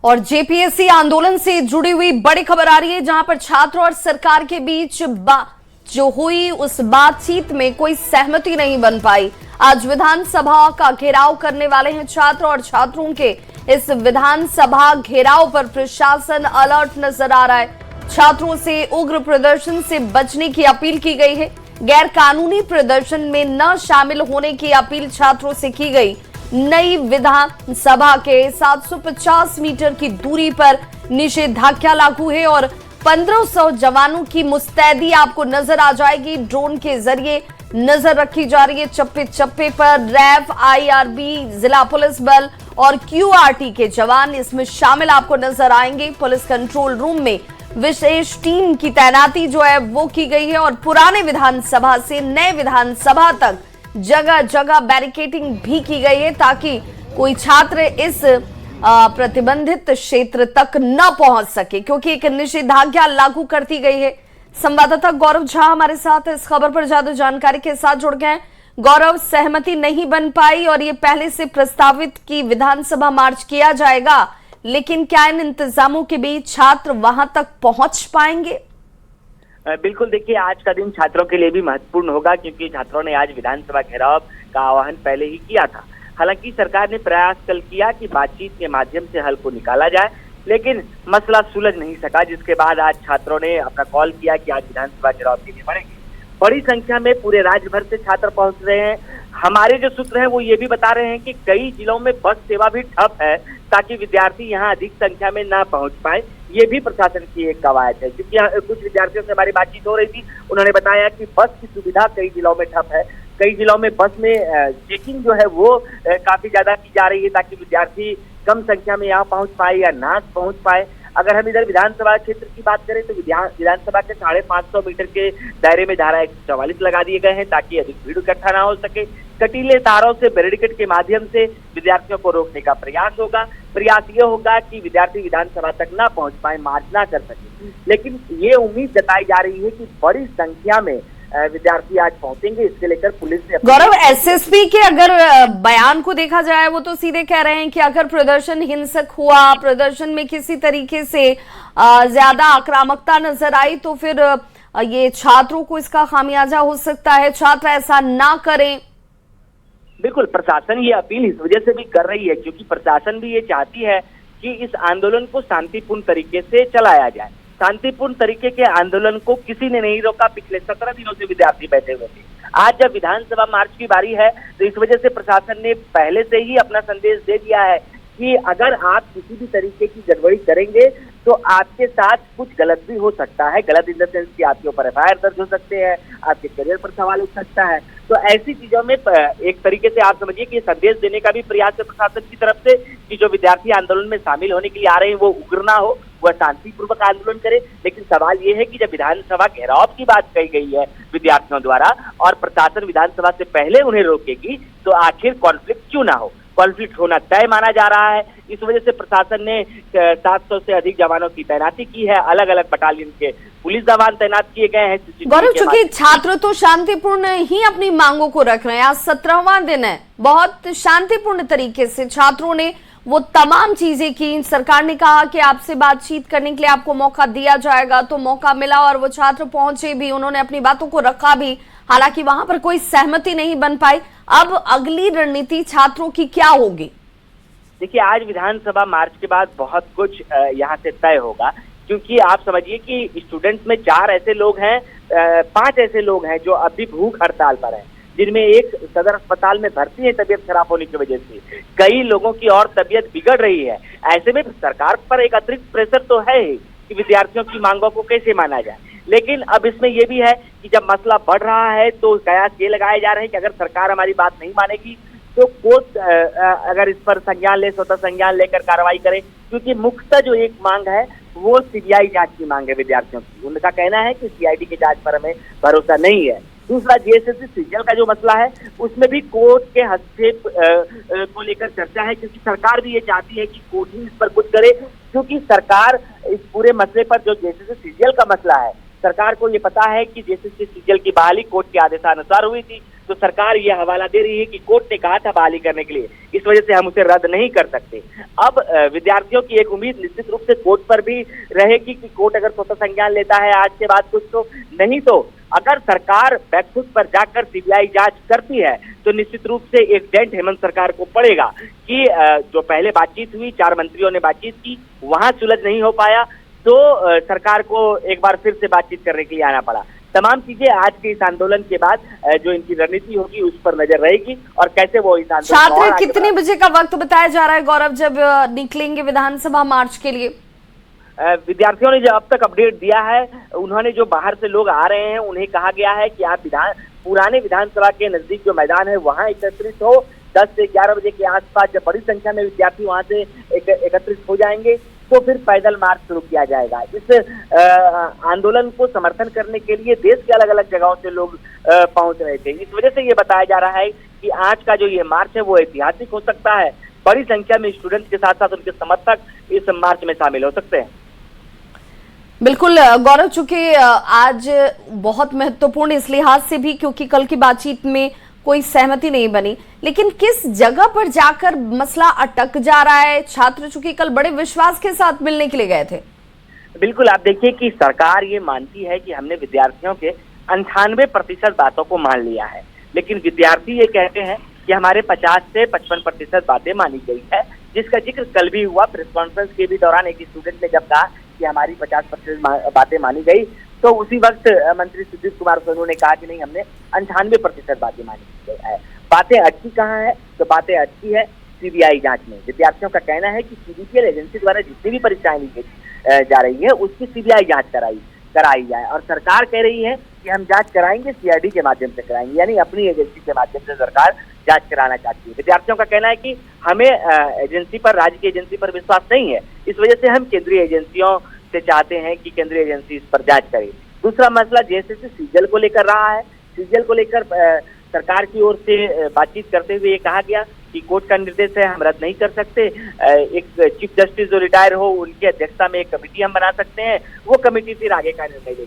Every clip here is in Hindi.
और जेपीएससी आंदोलन से जुड़ी हुई बड़ी खबर आ रही है, जहां पर छात्र और सरकार के बीच जो हुई उस बातचीत में कोई सहमति नहीं बन पाई। आज विधानसभा का घेराव करने वाले हैं छात्र और छात्रों के इस विधानसभा घेराव पर प्रशासन अलर्ट नजर आ रहा है। छात्रों से उग्र प्रदर्शन से बचने की अपील की गई है। गैर कानूनी प्रदर्शन में न शामिल होने की अपील छात्रों से की गई। नई विधानसभा के 750 मीटर की दूरी पर निषेधाज्ञा लागू है और 1500 जवानों की मुस्तैदी आपको नजर आ जाएगी। ड्रोन के जरिए नजर रखी जा रही है। चप्पे चप्पे पर रैफ, आईआरबी, जिला पुलिस बल और क्यूआरटी के जवान इसमें शामिल आपको नजर आएंगे। पुलिस कंट्रोल रूम में विशेष टीम की तैनाती जो है वो की गई है और पुराने विधानसभा से नए विधानसभा तक जगह जगह बैरिकेडिंग भी की गई है, ताकि कोई छात्र इस प्रतिबंधित क्षेत्र तक न पहुंच सके, क्योंकि एक निषेधाज्ञा लागू कर दी गई है। संवाददाता गौरव झा हमारे साथ इस खबर पर ज्यादा जानकारी के साथ जुड़ गए हैं। गौरव, सहमति नहीं बन पाई और ये पहले से प्रस्तावित की विधानसभा मार्च किया जाएगा, लेकिन क्या इन इंतजामों के बीच छात्र वहां तक पहुंच पाएंगे? बिल्कुल, देखिए आज का दिन छात्रों के लिए भी महत्वपूर्ण होगा, क्योंकि छात्रों ने आज विधानसभा घेराव का आह्वान पहले ही किया था। हालांकि सरकार ने प्रयास कल किया कि बातचीत के माध्यम से हल को निकाला जाए, लेकिन मसला सुलझ नहीं सका, जिसके बाद आज छात्रों ने अपना कॉल किया कि आज विधानसभा घेराव के लिए बढ़ेंगे। बड़ी संख्या में पूरे राज्य भर से छात्र पहुंच रहे हैं। हमारे जो सूत्र हैं वो ये भी बता रहे हैं कि कई जिलों में बस सेवा भी ठप है, ताकि विद्यार्थी यहाँ अधिक संख्या में ना पहुंच पाए। ये भी प्रशासन की एक कवायद है, क्योंकि कुछ विद्यार्थियों से हमारी बातचीत हो रही थी। उन्होंने बताया कि बस की सुविधा कई जिलों में ठप है। कई जिलों में बस में चेकिंग जो है वो काफी ज्यादा की जा रही है, ताकि विद्यार्थी कम संख्या में यहाँ पहुंच पाए या ना पहुंच पाए। अगर हम इधर विधानसभा क्षेत्र की बात करें तो विधानसभा के 550 मीटर के दायरे में धारा 144 लगा दिए गए हैं, ताकि अधिक भीड़ इकट्ठा ना हो सके। कटीले तारों से बैरिकेड के माध्यम से विद्यार्थियों को रोकने का प्रयास होगा। प्रयास ये होगा कि विद्यार्थी विधानसभा तक ना पहुंच पाए, मार्च ना कर सके। लेकिन ये उम्मीद जताई जा रही है कि बड़ी संख्या में विद्यार्थी आज पहुंचेंगे। इसके लेकर पुलिस ने गौरव, एसएसपी के अगर बयान को देखा जाए, वो तो सीधे कह रहे हैं कि अगर प्रदर्शन हिंसक हुआ, प्रदर्शन में किसी तरीके से ज्यादा आक्रामकता नजर आई, तो फिर ये छात्रों को इसका खामियाजा हो सकता है। छात्र ऐसा ना करें। बिल्कुल, प्रशासन ये अपील इस वजह से भी कर रही है क्योंकि प्रशासन भी ये चाहती है कि इस आंदोलन को शांतिपूर्ण तरीके से चलाया जाए। शांतिपूर्ण तरीके के आंदोलन को किसी ने नहीं रोका। पिछले 17 दिनों से विद्यार्थी बैठे हुए थे। आज जब विधानसभा मार्च की बारी है तो इस वजह से प्रशासन ने पहले से ही अपना संदेश दे दिया है कि अगर आप किसी भी तरीके की गड़बड़ी करेंगे तो आपके साथ कुछ गलत भी हो सकता है। गलत इन द सेंस कि आपके ऊपर एफआईआर दर्ज हो सकते हैं, आपके करियर पर सवाल उठ सकता है। तो ऐसी चीजों में एक तरीके से आप समझिए कि संदेश देने का भी प्रयास है प्रशासन की तरफ से कि जो विद्यार्थी आंदोलन में शामिल होने के लिए आ रहे हैं वो उग्र ना हो, वह शांतिपूर्वक आंदोलन करे। लेकिन सवाल ये है कि जब विधानसभा घेराव की बात कही गई है विद्यार्थियों द्वारा और प्रशासन विधानसभा से पहले उन्हें रोकेगी, तो आखिर कॉन्फ्लिक्ट क्यों ना हो? कॉन्फ्लिक्ट होना तय माना जा रहा है। इस वजह से प्रशासन ने 700 से अधिक जवानों की तैनाती की है। अलग अलग बटालियन के पुलिस जवान तैनात किए गए हैं। गौरव, चूंकि छात्र तो शांतिपूर्ण ही अपनी मांगों को रख रहे हैं, आज 17वां दिन है, बहुत शांतिपूर्ण तरीके से छात्रों ने वो तमाम चीजें की। सरकार ने कहा कि आपसे बातचीत करने के लिए आपको मौका दिया जाएगा, तो मौका मिला और वो छात्र पहुंचे भी, उन्होंने अपनी बातों को रखा भी। हालांकि वहां पर कोई सहमति नहीं बन पाई। अब अगली रणनीति छात्रों की क्या होगी? देखिए, आज विधानसभा मार्च के बाद बहुत कुछ यहाँ से तय होगा, क्योंकि आप समझिए कि स्टूडेंट्स में 4 ऐसे लोग हैं, 5 ऐसे लोग हैं जो अभी भूख हड़ताल पर हैं, जिनमें एक सदर अस्पताल में भर्ती है तबीयत खराब होने की वजह से। कई लोगों की और तबीयत बिगड़ रही है। ऐसे में सरकार पर एक अतिरिक्त प्रेशर तो है ही कि विद्यार्थियों की मांगों को कैसे माना जाए। लेकिन अब इसमें यह भी है कि जब मसला बढ़ रहा है तो कयास ये लगाए जा रहे हैं कि अगर सरकार हमारी बात नहीं मानेगी तो कोर्ट अगर इस पर संज्ञान ले, स्वतः संज्ञान लेकर कार्रवाई करे। क्योंकि मुख्यतः जो एक मांग है वो सीबीआई जांच की मांग है विद्यार्थियों की। उनका कहना है कि सीआईडी की जांच पर हमें भरोसा नहीं है। दूसरा, जेएसएससी सीजीएल का जो मसला है उसमें भी कोर्ट के हस्तक्षेप को लेकर चर्चा है, क्योंकि सरकार भी ये चाहती है कि कोर्ट ही इस पर कुछ करे। क्योंकि सरकार इस पूरे मसले पर, जो जेएसएससी सीजीएल का मसला है, सरकार को ये पता है कि जेएसएससी सीजीएल की बहाली कोर्ट के आदेशानुसार हुई थी, तो सरकार ये हवाला दे रही है कि कोर्ट ने कहा था बहाली करने के लिए, इस वजह से हम उसे रद्द नहीं कर सकते। अब विद्यार्थियों की एक उम्मीद निश्चित रूप से कोर्ट पर भी रहेगी कि कोर्ट अगर स्वतः संज्ञान लेता है आज के बाद कुछ, तो नहीं तो अगर सरकार बैकफुट पर जाकर सीबीआई जांच करती है तो निश्चित रूप से एक डेंट हेमंत सरकार को पड़ेगा कि जो पहले बातचीत हुई, 4 मंत्रियों ने बातचीत की, वहां सुलझ नहीं हो पाया, तो सरकार को एक बार फिर से बातचीत करने के लिए आना पड़ा। तमाम चीजें आज के इस आंदोलन के बाद जो इनकी रणनीति होगी उस पर नजर रहेगी और कैसे वो इस आंदोलन। छात्र कितने बजे का वक्त बताया जा रहा है गौरव, जब निकलेंगे विधानसभा मार्च के लिए? विद्यार्थियों ने जो अब तक अपडेट दिया है, उन्होंने जो बाहर से लोग आ रहे हैं उन्हें कहा गया है कि आप पुराने विधानसभा के नजदीक जो मैदान है वहां एकत्रित हो। 10 से 11 बजे के आसपास जब बड़ी संख्या में विद्यार्थी वहां से एकत्रित हो जाएंगे तो फिर पैदल मार्च शुरू किया जाएगा। इस आंदोलन को समर्थन करने के लिए देश के अलग अलग जगहों से लोग पहुंच रहे थे। इस वजह से ये बताया जा रहा है कि आज का जो ये मार्च है वो ऐतिहासिक हो सकता है। बड़ी संख्या में स्टूडेंट्स के साथ साथ उनके समर्थक इस मार्च में शामिल हो सकते हैं। बिल्कुल गौरव, चूंकि आज बहुत महत्वपूर्ण इस लिहाज से भी क्योंकि कल की बातचीत में कोई सहमति नहीं बनी, लेकिन किस जगह पर जाकर मसला अटक जा रहा है? छात्र चूंकि कल बड़े विश्वास के साथ मिलने के लिए गए थे। बिल्कुल, आप देखिए कि सरकार ये मानती है कि हमने विद्यार्थियों के 98% बातों को मान लिया है, लेकिन विद्यार्थी ये कहते हैं कि हमारे 50 से 55% बातें मानी गई है, जिसका जिक्र कल भी हुआ। प्रेस कॉन्फ्रेंस के भी दौरान एक स्टूडेंट ने जब कहा कि हमारी 50% बातें मानी गई, तो उसी वक्त मंत्री सुजीत कुमार सोनू ने कहा कि नहीं, हमने 98% बातें मानी है। बातें अटकी कहाँ है? तो बातें अटकी है सीबीआई जांच में। विद्यार्थियों का कहना है कि सीबीपीएल एजेंसी द्वारा जितनी भी परीक्षाएं ली जा रही है उसकी सीबीआई जांच कराई जाए, और सरकार कह रही है कि हम जांच कराएंगे, सीआईडी के माध्यम से कराएंगे, यानी अपनी एजेंसी के माध्यम से सरकार जांच कराना चाहती है। विद्यार्थियों का कहना है कि हमें एजेंसी पर, राज्य की एजेंसी पर विश्वास नहीं है, इस वजह से हम केंद्रीय एजेंसियों से चाहते हैं कि केंद्रीय एजेंसी इस पर जांच करे। दूसरा मसला जेएसएससी सीजीएल को लेकर रहा है। सीजीएल को लेकर सरकार की ओर से बातचीत करते हुए ये कहा गया कि कोर्ट का निर्देश है, हम रद्द नहीं कर सकते। एक चीफ जस्टिस जो रिटायर हो उनकी अध्यक्षता में एक कमेटी हम बना सकते हैं, वो कमेटी फिर आगे का निर्णय लेगी।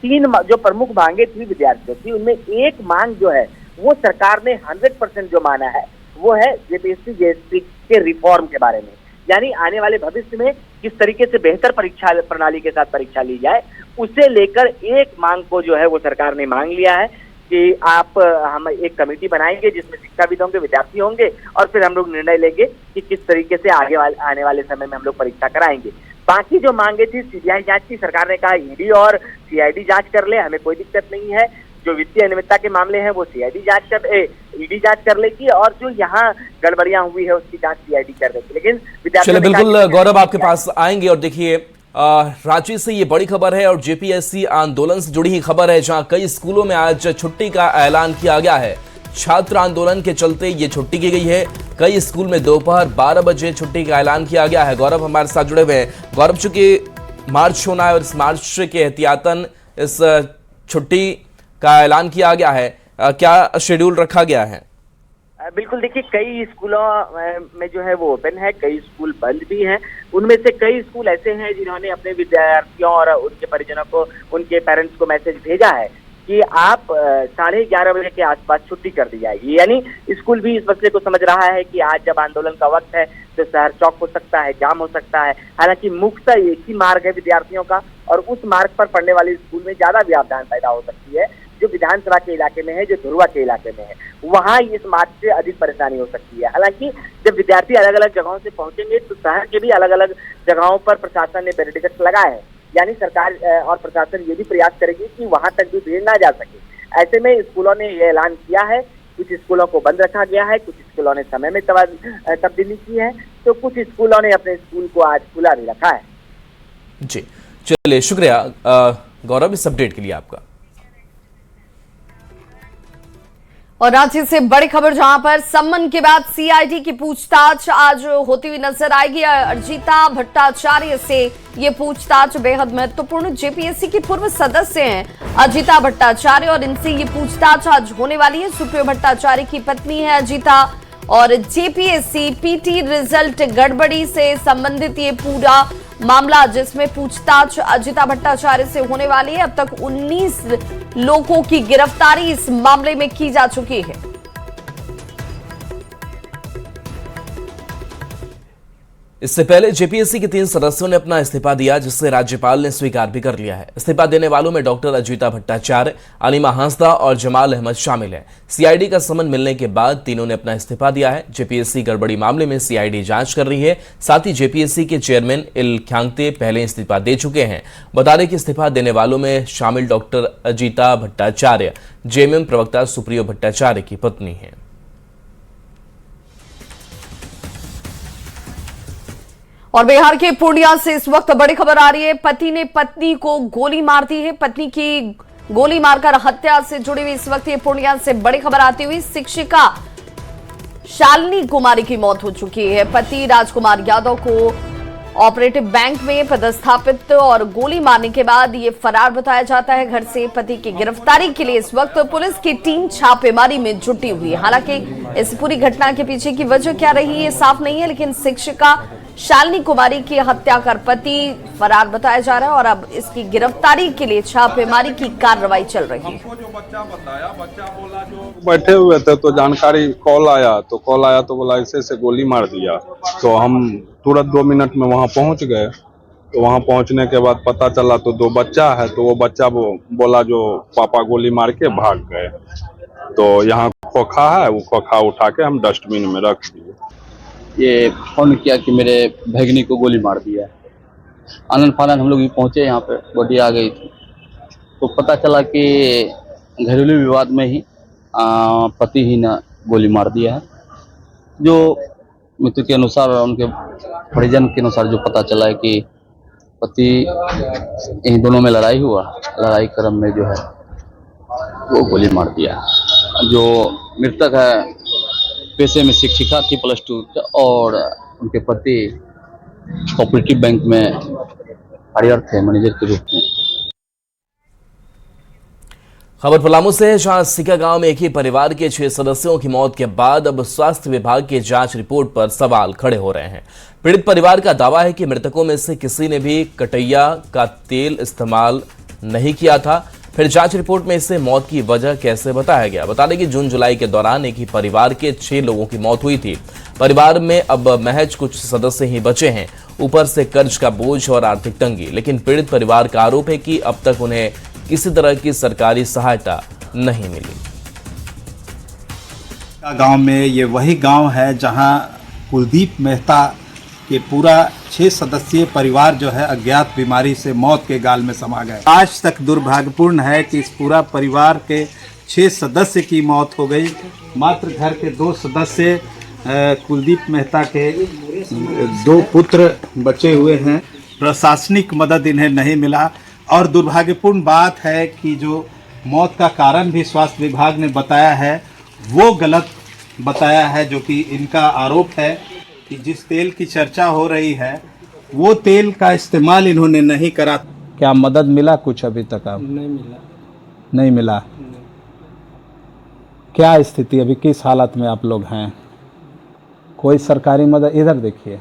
3 जो प्रमुख मांगे थी विद्यार्थियों की, उनमें एक मांग जो है वो सरकार ने 100% जो माना है वो है जेपीएससी जेएसपी के रिफॉर्म के बारे में, यानी आने वाले भविष्य में किस तरीके से बेहतर परीक्षा प्रणाली के साथ परीक्षा ली जाए, उसे लेकर एक मांग को जो है वो सरकार ने मांग लिया है कि हम एक कमेटी बनाएंगे जिसमें शिक्षाविद होंगे, विद्यार्थी होंगे, और फिर हम लोग निर्णय लेंगे कि किस तरीके से आने वाले समय में हम लोग परीक्षा कराएंगे। बाकी जो मांगे थी सीबीआई जांच की, सरकार ने कहा ईडी और सीआईडी जांच कर ले, हमें कोई दिक्कत नहीं है। जो वित्तीय अनियमितता के मामले हैं वो ईडी जांच कर लेगी, और जो यहाँ गड़बड़ियां हुई है उसकी जांच सीआईडी कर लेगी। लेकिन चलिए, बिल्कुल गौरव आपके पास आएंगे। और देखिए, रांची से ये बड़ी खबर है और जेपीएससी आंदोलन से जुड़ी ही खबर है, जहां कई स्कूलों में आज छुट्टी का ऐलान किया गया है। छात्र आंदोलन के चलते ये छुट्टी की गई है। कई स्कूल में दोपहर 12 बजे छुट्टी का ऐलान किया गया है। गौरव हमारे साथ जुड़े हुए हैं। गौरव, चूंकि मार्च होना है और इस मार्च के एहतियातन इस छुट्टी का ऐलान किया गया है, क्या शेड्यूल रखा गया है? बिल्कुल, देखिए कई स्कूलों में जो है वो ओपन है, कई स्कूल बंद भी हैं। उनमें से कई स्कूल ऐसे हैं जिन्होंने अपने विद्यार्थियों और उनके परिजनों को, उनके पेरेंट्स को मैसेज भेजा है कि आप 11:30 बजे के आसपास छुट्टी कर दी जाएगी। यानी स्कूल भी इस मसले को समझ रहा है कि आज जब आंदोलन का वक्त है तो शहर चौक हो सकता है, जाम हो सकता है। हालांकि मुख्यतः एक ही मार्ग है विद्यार्थियों का, और उस मार्ग पर पढ़ने वाले स्कूल में ज्यादा व्यवधान पैदा हो सकती है। जो विधानसभा के इलाके में है, जो धुरवा के इलाके में है, वहाँ इस मार्च से अधिक परेशानी हो सकती है। हालांकि जब विद्यार्थी अलग अलग जगहों से पहुंचेंगे तो शहर के भी अलग अलग जगहों पर प्रशासन ने बैरिकेड्स लगाए हैं, यानी सरकार और प्रशासन ये भी प्रयास करेगी कि वहां तक भी भीड़ ना जा सके। ऐसे में स्कूलों ने ये ऐलान किया है, कुछ स्कूलों को बंद रखा गया है, कुछ स्कूलों ने समय में तब्दीली की है, तो कुछ स्कूलों ने अपने स्कूल को आज खुला भी रखा है। जी, चलिए, शुक्रिया गौरव इस अपडेट के लिए आपका। और रांची से बड़ी खबर, जहां पर सम्मन के बाद सीआईडी की पूछताछ आज होती हुई नजर आएगी। अर्जिता भट्टाचार्य से ये पूछताछ बेहद महत्वपूर्ण। जेपीएससी की पूर्व सदस्य हैं अर्जिता भट्टाचार्य, और इनसे ये पूछताछ आज होने वाली है। सुप्रियो भट्टाचार्य की पत्नी है अर्जिता, और जेपीएससी पीटी रिजल्ट गड़बड़ी से संबंधित ये पूरा मामला जिसमें पूछताछ अजिता भट्टाचार्य से होने वाली है। अब तक 19 लोगों की गिरफ्तारी इस मामले में की जा चुकी है। इससे पहले जेपीएससी के 3 सदस्यों ने अपना इस्तीफा दिया, जिसे राज्यपाल ने स्वीकार भी कर लिया है। इस्तीफा देने वालों में डॉक्टर अजिता भट्टाचार्य, अलीमा हांसदा और जमाल अहमद शामिल हैं। सीआईडी का समन मिलने के बाद तीनों ने अपना इस्तीफा दिया है। जेपीएससी गड़बड़ी मामले में सीआईडी जांच कर रही है। साथ ही जेपीएससी के चेयरमैन इल ख्यांगते पहले इस्तीफा दे चुके हैं। बता दें कि इस्तीफा देने वालों में शामिल डॉक्टर अजिता भट्टाचार्य जेएमएम प्रवक्ता सुप्रियो भट्टाचार्य की पत्नी है। और बिहार के पूर्णिया से इस वक्त बड़ी खबर आ रही है। पति ने पत्नी को गोली मार दी है। पत्नी की गोली मारकर हत्या से जुड़ी हुई इस वक्त ये पूर्णिया से बड़ी खबर आती हुई। शिक्षिका शालिनी कुमारी की मौत हो चुकी है। पति Rajkumar Yadav co operative bank में पदस्थापित और गोली मारने के बाद ये फरार बताया जाता है। घर से पति की गिरफ्तारी के लिए इस वक्त पुलिस की टीम छापेमारी में जुटी हुई है। हालांकि इस पूरी घटना के पीछे की वजह क्या रही ये साफ नहीं है, लेकिन शिक्षिका शालिनी कुमारी की हत्या कर पति फरार बताया जा रहा है और अब इसकी गिरफ्तारी के लिए छापेमारी की कार्रवाई चल रही है। जो बच्चा बताया, बच्चा बोला जो बैठे हुए थे तो जानकारी कॉल आया तो बोला ऐसे गोली मार दिया। तो हम तुरंत 2 मिनट में वहां पहुंच गए। तो वहां पहुंचने के बाद पता चला तो 2 बच्चा है। तो वो बच्चा बोला जो पापा गोली मार के भाग गए। तो यहाँ खोखा है, वो खोखा उठा के हम डस्टबिन में रख दिए। ये फोन किया कि मेरे भगनी को गोली मार दिया। आनन फानन हम लोग भी पहुंचे, यहाँ पे बॉडी आ गई थी। तो पता चला कि घरेलू विवाद में ही पति ही ने गोली मार दिया है। जो मृत्यु के अनुसार, उनके परिजन के अनुसार जो पता चला है कि पति इन दोनों में लड़ाई हुआ, लड़ाई क्रम में जो है वो गोली मार दिया। जो मृतक है पेशे में शिक्षिका थी +2 और उनके पति कोऑपरेटिव बैंक में कार्यरत थे मैनेजर के रूप में। खबर पलामू से है, जहां सिका गांव में एक ही परिवार के 6 सदस्यों की मौत के बाद अब स्वास्थ्य विभाग की जांच रिपोर्ट पर सवाल खड़े हो रहे हैं। पीड़ित परिवार का दावा है कि मृतकों में से किसी ने भी कटैया का तेल इस्तेमाल नहीं किया था। फिर जांच रिपोर्ट में इसे मौत की वजह कैसे बताया गया। बता दें कि जून जुलाई के दौरान एक ही परिवार के 6 लोगों की मौत हुई थी। परिवार में अब महज कुछ सदस्य ही बचे हैं। ऊपर से कर्ज का बोझ और आर्थिक तंगी। लेकिन पीड़ित परिवार का आरोप है कि अब तक उन्हें किसी तरह की सरकारी सहायता नहीं मिली। गांव में ये वही गांव है जहां कुलदीप मेहता के पूरा 6 सदस्यीय परिवार जो है अज्ञात बीमारी से मौत के गाल में समा गए। आज तक दुर्भाग्यपूर्ण है कि इस पूरा परिवार के 6 सदस्य की मौत हो गई। मात्र घर के 2 सदस्य कुलदीप मेहता के 2 पुत्र बचे हुए हैं। प्रशासनिक मदद इन्हें नहीं मिला। और दुर्भाग्यपूर्ण बात है कि जो मौत का कारण भी स्वास्थ्य विभाग ने बताया है वो गलत बताया है। जो कि इनका आरोप है कि जिस तेल की चर्चा हो रही है वो तेल का इस्तेमाल इन्होंने नहीं करा। क्या मदद मिला कुछ अभी तक? आप नहीं मिला। क्या स्थिति अभी, किस हालत में आप लोग हैं? कोई सरकारी मदद? इधर देखिए,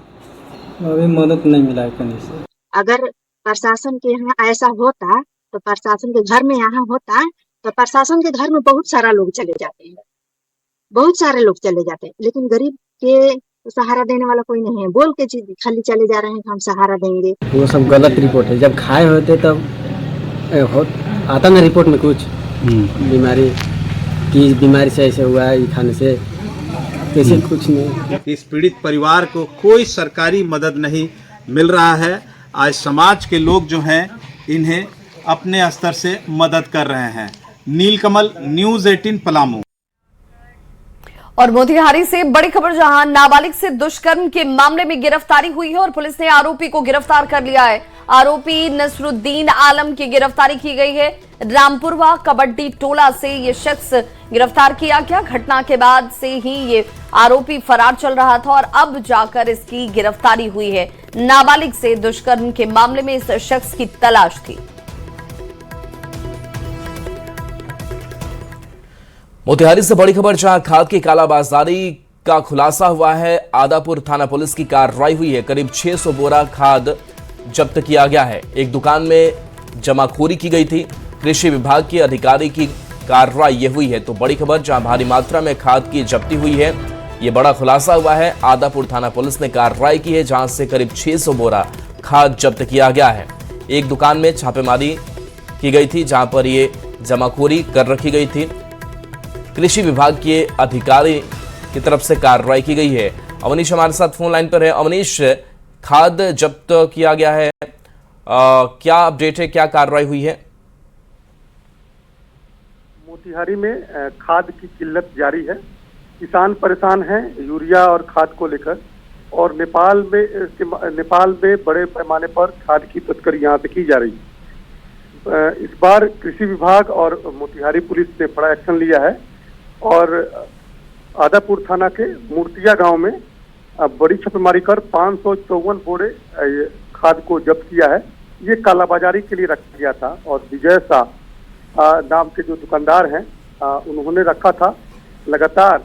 अभी मदद नहीं मिला है कहीं से। अगर प्रशासन के यहाँ ऐसा होता तो प्रशासन के घर में यहाँ होता तो प्रशासन के घर में बहुत सारा लोग चले जाते हैं, बहुत सारे लोग चले जाते हैं। लेकिन गरीब के सहारा देने वाला कोई नहीं है। बोल के खाली चले जा रहे हैं कि हम सहारा देंगे। वो सब गलत रिपोर्ट है। जब खाए होते तब आता ना रिपोर्ट में कुछ बीमारी की, बीमारी से ऐसे हुआ है खाने से, कैसे कुछ नहीं। इस पीड़ित परिवार को कोई सरकारी मदद नहीं मिल रहा है। आज समाज के लोग जो हैं इन्हें अपने स्तर से मदद कर रहे हैं। नीलकमल, न्यूज़ 18 पलामू। और मोतिहारी से बड़ी खबर, जहां नाबालिग से दुष्कर्म के मामले में गिरफ्तारी हुई है और पुलिस ने आरोपी को गिरफ्तार कर लिया है। आरोपी नसरुद्दीन आलम की गिरफ्तारी की गई है। रामपुरवा कबड्डी टोला से ये शख्स गिरफ्तार किया गया। घटना के बाद से ही ये आरोपी फरार चल रहा था और अब जाकर इसकी गिरफ्तारी हुई है। नाबालिग से दुष्कर्म के मामले में इस शख्स की तलाश थी। मोतिहारी से बड़ी खबर, जहां खाद की कालाबाजारी का खुलासा हुआ है। आदापुर थाना पुलिस की कार्रवाई हुई है। करीब 600 बोरा खाद जब्त किया गया है। एक दुकान में जमाखोरी की गई थी। कृषि विभाग के अधिकारी की कार्रवाई ये हुई है। तो बड़ी खबर, जहां भारी मात्रा में खाद की जब्ती हुई है, ये बड़ा खुलासा हुआ है। आदापुर थाना पुलिस ने कार्रवाई की है, जहां से करीब 600 बोरा खाद जब्त किया गया है। एक दुकान में छापेमारी की गई थी, जहां पर ये जमाखोरी कर रखी गई थी। कृषि विभाग के अधिकारी की तरफ से कार्रवाई की गई है। अवनीश हमारे साथ फोन लाइन पर है। अवनीश, खाद जब्त किया गया है, क्या अपडेट है, क्या कार्रवाई हुई है? मोतिहारी में खाद की किल्लत जारी है। किसान परेशान हैं यूरिया और खाद को लेकर, और नेपाल में बड़े पैमाने पर खाद की तस्करी यहाँ से की जा रही है। इस बार कृषि विभाग और मोतिहारी पुलिस ने बड़ा एक्शन लिया है और आदापुर थाना के मूर्तिया गांव में बड़ी छापेमारी कर 554 बोरे खाद को जब्त किया है। ये कालाबाजारी के लिए रखा गया था और विजय शाह नाम के जो दुकानदार हैं उन्होंने रखा था। लगातार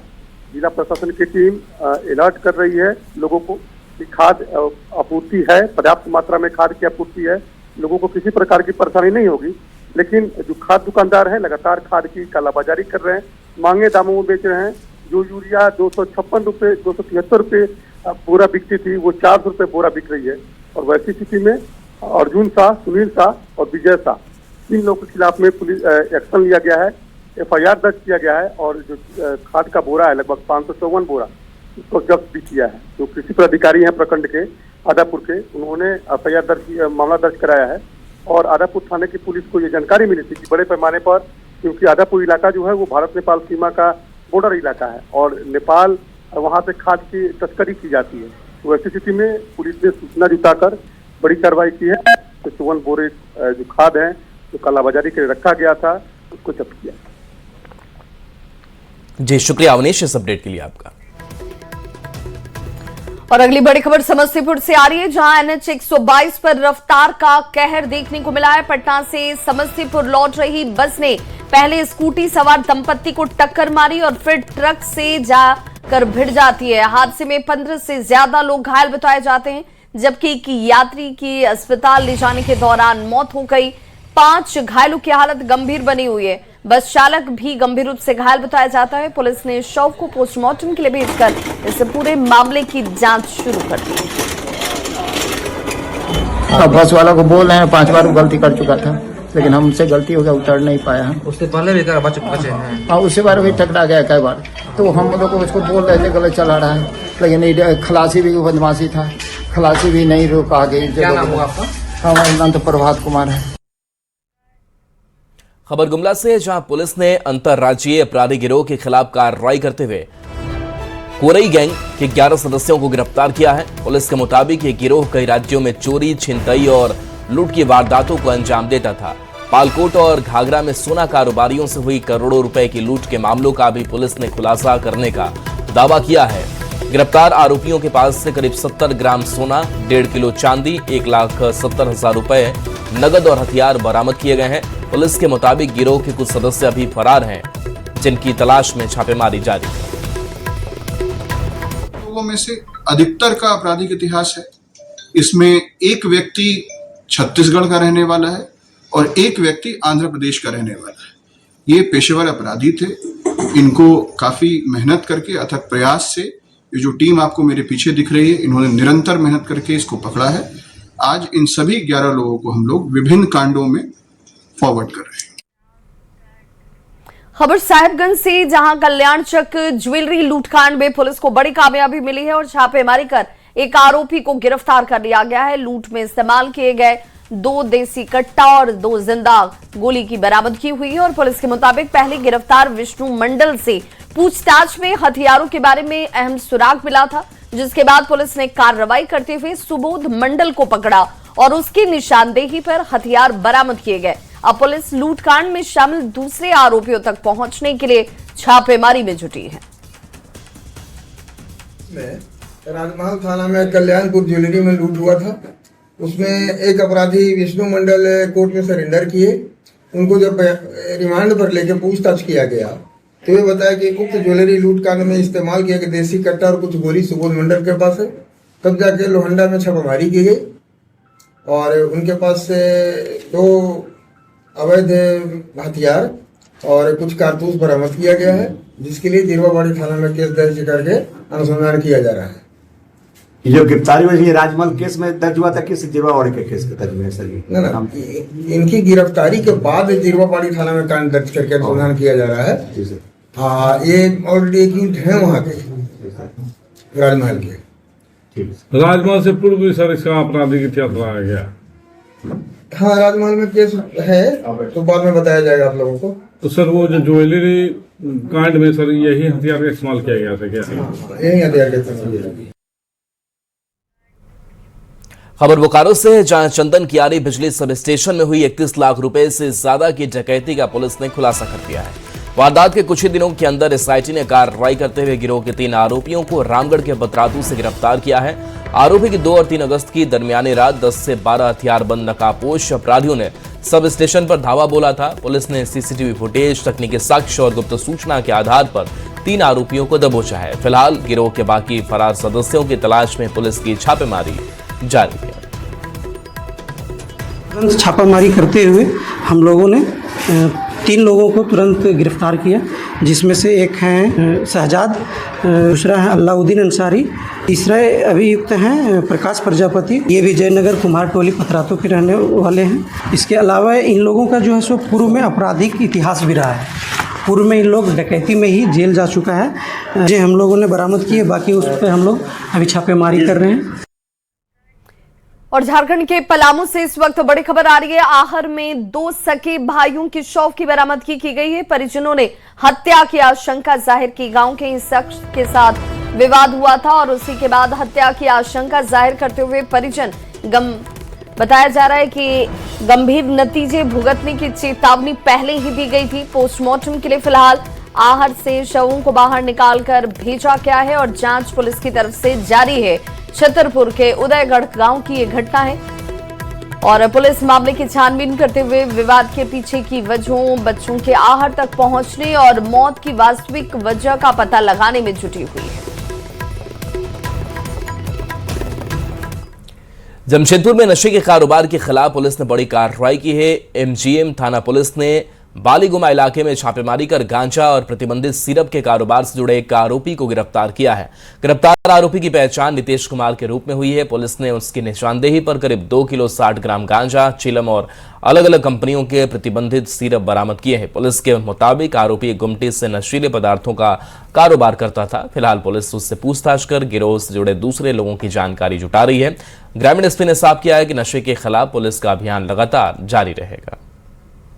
जिला प्रशासन की टीम अलर्ट कर रही है लोगों को कि खाद आपूर्ति है, पर्याप्त मात्रा में खाद की आपूर्ति है, लोगों को किसी प्रकार की परेशानी नहीं होगी। लेकिन जो खाद दुकानदार हैं लगातार खाद की कालाबाजारी कर रहे हैं, महंगे दामों में बेच रहे हैं। जो यूरिया 256 रुपये 273 रुपये बोरा बिकती थी वो 400 रुपये बोरा बिक रही है। और वैसी स्थिति में अर्जुन शाह, सुनील शाह और विजय शाह, 3 लोगों के खिलाफ में पुलिस एक्शन लिया गया है, FIR दर्ज किया गया है और जो खाद का बोरा है लगभग 554 बोरा उसको जब्त भी किया है। जो कृषि पदाधिकारी हैं प्रखंड के आदापुर के, उन्होंने FIR मामला दर्ज कराया है। और आदापुर थाने की पुलिस को ये जानकारी मिली थी कि बड़े पैमाने पर, क्योंकि आदापुर इलाका जो है वो भारत नेपाल सीमा का बॉर्डर इलाका है और नेपाल वहाँ से खाद की तस्करी की जाती है। तो ऐसी स्थिति में पुलिस ने सूचना जुटाकर बड़ी कार्रवाई की है। 54 बोरे जो खाद है जो कालाबाजारी के लिए रखा गया था उसको जब्त किया। जी शुक्रिया अवनीश इस अपडेट के लिए आपका। और अगली बड़ी खबर समस्तीपुर से आ रही है, जहां NH 122 पर रफ्तार का कहर देखने को मिला है। पटना से समस्तीपुर लौट रही बस ने पहले स्कूटी सवार दंपत्ति को टक्कर मारी और फिर ट्रक से जाकर भिड़ जाती है। हादसे में 15 से ज्यादा लोग घायल बताए जाते हैं, जबकि एक यात्री की अस्पताल ले जाने के दौरान मौत हो गई। 5 घायलों की हालत गंभीर बनी हुई है। बस चालक भी गंभीर रूप से घायल बताया जाता है। पुलिस ने शव को पोस्टमार्टम के लिए भेजकर इस पूरे मामले की जांच शुरू कर दी है। बस वाला को बोल रहे हैं 5 बार गलती कर चुका था, लेकिन हमसे गलती हो गया, उतर नहीं पाया हम। उससे पहले भी बचे हैं। हाँ, उससे बार भी टकरा गया कई बार। तो हम लोग को उसको बोल रहे थे गलत चला रहा है, लेकिन खलासी भी बदमाशी था, खलासी भी नहीं रोक आगे। क्या नाम हुआ आपका? हमारा नाम तो प्रभात कुमार है। खबर गुमला से, जहां पुलिस ने अंतर्राज्यीय अपराधी गिरोह के खिलाफ कार्रवाई करते हुए कोरई गैंग के 11 सदस्यों को गिरफ्तार किया है। पुलिस के मुताबिक ये गिरोह कई राज्यों में चोरी, छिनतई और लूट की वारदातों को अंजाम देता था। पालकोट और घाघरा में सोना कारोबारियों से हुई करोड़ों रुपए की लूट के मामलों का भी पुलिस ने खुलासा करने का दावा किया है। गिरफ्तार आरोपियों के पास से करीब 70 ग्राम सोना, 1.5 किलो चांदी, 1,70,000 रुपए नगद और हथियार बरामद किए गए हैं। पुलिस के मुताबिक गिरोह के कुछ सदस्य अभी फरार हैं, जिनकी तलाश में छापेमारी जारी है। लोगों में से अधिकतर का आपराधिक इतिहास है। इसमें एक व्यक्ति छत्तीसगढ़ का रहने वाला है और एक व्यक्ति आंध्र प्रदेश का रहने वाला है। ये पेशेवर अपराधी थे। इनको काफी मेहनत करके, अथक प्रयास से, ये जो टीम आपको मेरे पीछे दिख रही है, इन्होंने निरंतर मेहनत करके इसको पकड़ा है। आज इन सभी 11 लोगों को हम लोग विभिन्न कांडों में फॉरवर्ड कर रहे हैं। खबर साहिबगंज से, जहां कल्याण चक ज्वेलरी लूटकांड में पुलिस को बड़ी कामयाबी मिली है और छापेमारी कर एक आरोपी को गिरफ्तार कर लिया गया है। लूट में इस्तेमाल किए गए 2 देसी कट्टा और 2 जिंदा गोली की बरामदगी हुई है। और पुलिस के मुताबिक पहले गिरफ्तार विष्णु मंडल से पूछताछ में हथियारों के बारे में अहम सुराग मिला था, जिसके बाद पुलिस ने कार्रवाई करते हुए सुबोध मंडल को पकड़ा और उसकी निशानदेही पर हथियार बरामद किए गए। अब पुलिस लूटकांड में शामिल दूसरे आरोपियों तक पहुंचने के लिए छापेमारी में जुटी है। राजमहल थाना में कल्याणपुर ज्वेलरी में लूट हुआ था। उसमें एक अपराधी विष्णु मंडल कोर्ट में सरेंडर किए। उनको जब रिमांड पर लेकर पूछताछ किया गया तो ये बताया कि उक्त ज्वेलरी लूट कांड में इस्तेमाल किया गया देसी कट्टा और कुछ गोली सुबोध मंडल के पास है। तब जाके लोहंडा में छापेमारी की गई और उनके पास से 2 अवैध हथियार और कुछ कारतूस बरामद किया गया है, जिसके लिए जिरवाबाड़ी थाना में केस दर्ज करके अनुसंधान किया जा रहा है। ये जो गिरफ्तारी हुई राजमहल केस में दर्ज हुआ था, किस जिरवाबाड़ी के केस के दर्ज हुए सर? ना, इनकी गिरफ्तारी के बाद जिरवाबाड़ी थाना में कांड दर्ज करके अनुसंधान किया जा रहा है। हाँ, ये ऑलरेडी एक्यूज है वहाँ के राजमहल के। राजमहल से पूर्व भी सर इसका आपराधिक इतिहास लगाया गया। हाँ, राजमहल में केस है तो बाद में बताया जाएगा आप लोगों को। तो सर वो जो ज्वेलरी कांड में सर यही हथियार का इस्तेमाल किया गया था क्या? यही हथियार का इस्तेमाल किया गया। खबर बोकारो से है, जहां चंदन कियारी बिजली सब स्टेशन में हुई 31 लाख रुपए से ज्यादा की डकैती का पुलिस ने खुलासा कर दिया है। वारदात के कुछ ही दिनों के अंदर एसआईटी ने कार्रवाई करते हुए गिरोह के 3 आरोपियों को रामगढ़ के बतरातू से गिरफ्तार किया है। आरोपी की 2 और 3 अगस्त की दरमियानी रात 10 से 12 हथियारबंद नकाबपोश अपराधियों ने सब स्टेशन पर धावा बोला था। पुलिस ने सीसीटीवी फुटेज, तकनीकी साक्ष्य और गुप्त सूचना के आधार पर 3 आरोपियों को दबोचा है। फिलहाल गिरोह के बाकी फरार सदस्यों की तलाश में पुलिस की छापेमारी जारी है। तुरंत छापामारी करते हुए हम लोगों ने 3 लोगों को तुरंत गिरफ्तार किया, जिसमें से एक हैं शहजाद, दूसरा है अल्लाउद्दीन अंसारी, तीसरा अभियुक्त हैं प्रकाश प्रजापति। ये भी जयनगर कुमार टोली पतरातू के रहने वाले हैं। इसके अलावा इन लोगों का जो है सो पूर्व में आपराधिक इतिहास भी रहा है। पूर्व में इन लोग डकैती में ही जेल जा चुका है, जो हम लोगों ने बरामद किए। बाकी उस पर हम लोग अभी छापेमारी कर रहे हैं। और झारखंड के पलामू से इस वक्त बड़ी खबर आ रही है। आहर में 2 सके भाइयों की शव की बरामदगी की गई है। परिजनों ने हत्या की आशंका जाहिर की। गांव के इस शख्स के साथ विवाद हुआ था और उसी के बाद हत्या की आशंका जाहिर करते हुए परिजन बताया जा रहा है कि गंभीर नतीजे भुगतने की चेतावनी पहले ही दी गई थी। पोस्टमार्टम के लिए फिलहाल आहर से शवों को बाहर निकालकर भेजा गया है और जांच पुलिस की तरफ से जारी है। छतरपुर के उदयगढ़ गांव की ये घटना है और पुलिस मामले की छानबीन करते हुए विवाद के पीछे की वजहों, बच्चों के आहर तक पहुंचने और मौत की वास्तविक वजह का पता लगाने में जुटी हुई है। जमशेदपुर में नशे के कारोबार के खिलाफ पुलिस ने बड़ी कार्रवाई की है। एमजीएम थाना पुलिस ने बालीगुमा इलाके में छापेमारी कर गांजा और प्रतिबंधित सिरप के कारोबार से जुड़े एक आरोपी को गिरफ्तार किया है। गिरफ्तार आरोपी की पहचान नितेश कुमार के रूप में हुई है। पुलिस ने उसकी निशानदेही पर करीब 2 किलो 60 ग्राम गांजा, चिलम और अलग अलग कंपनियों के प्रतिबंधित सिरप बरामद किए हैं। पुलिस के मुताबिक आरोपी गुमटी से नशीले पदार्थों का कारोबार करता था। फिलहाल पुलिस उससे पूछताछ कर गिरोह से जुड़े दूसरे लोगों की जानकारी जुटा रही है। ग्रामीण एसपी ने साफ किया है कि नशे के खिलाफ पुलिस का अभियान लगातार जारी रहेगा।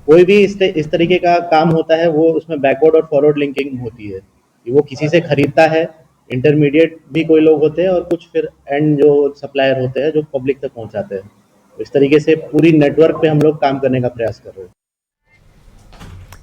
कोई भी इस तरीके का काम होता है वो उसमें बैकवर्ड और फॉरवर्ड लिंकिंग होती है। वो किसी से खरीदता है, इंटरमीडिएट भी कोई लोग होते हैं और कुछ फिर एंड जो सप्लायर होते हैं जो पब्लिक तक पहुंचाते हैं। इस तरीके से पूरी नेटवर्क पे हम लोग काम करने का प्रयास कर रहे हैं।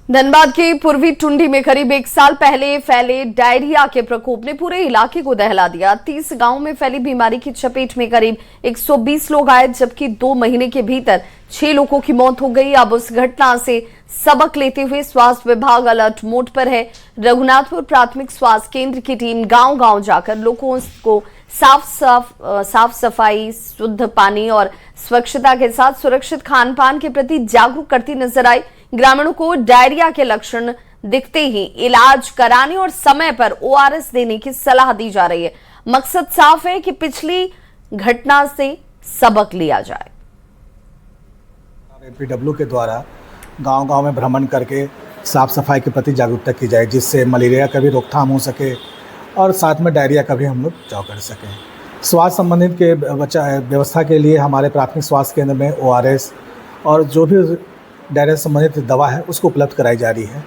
धनबाद के पूर्वी टुंडी में करीब 1 साल पहले फैले डायरिया के प्रकोप ने पूरे इलाके को दहला दिया। 30 गांव में फैली बीमारी की चपेट में करीब 120 लोग आए, जबकि 2 महीने के भीतर 6 लोगों की मौत हो गई। अब उस घटना से सबक लेते हुए स्वास्थ्य विभाग अलर्ट मोड पर है। रघुनाथपुर प्राथमिक स्वास्थ्य केंद्र की टीम गांव-गांव जाकर लोगों को साफ सफाई, शुद्ध पानी और स्वच्छता के साथ सुरक्षित खान पान के प्रति जागरूक करती नजर आई। ग्रामीणों को डायरिया के लक्षण दिखते ही इलाज कराने और समय पर ORS देने की सलाह दी जा रही है। मकसद साफ है कि पिछली घटना से सबक लिया जाए। LPW के द्वारा गांव-गांव में भ्रमण करके साफ सफाई के प्रति जागरूकता की जाए, जिससे मलेरिया का भी रोकथाम हो सके और साथ में डायरिया का भी हम लोग बचाव कर सकें। स्वास्थ्य संबंधित के व्यवस्था के लिए हमारे प्राथमिक स्वास्थ्य केंद्र में ORS और जो भी डायरिया संबंधित दवा है उसको उपलब्ध कराई जा रही है।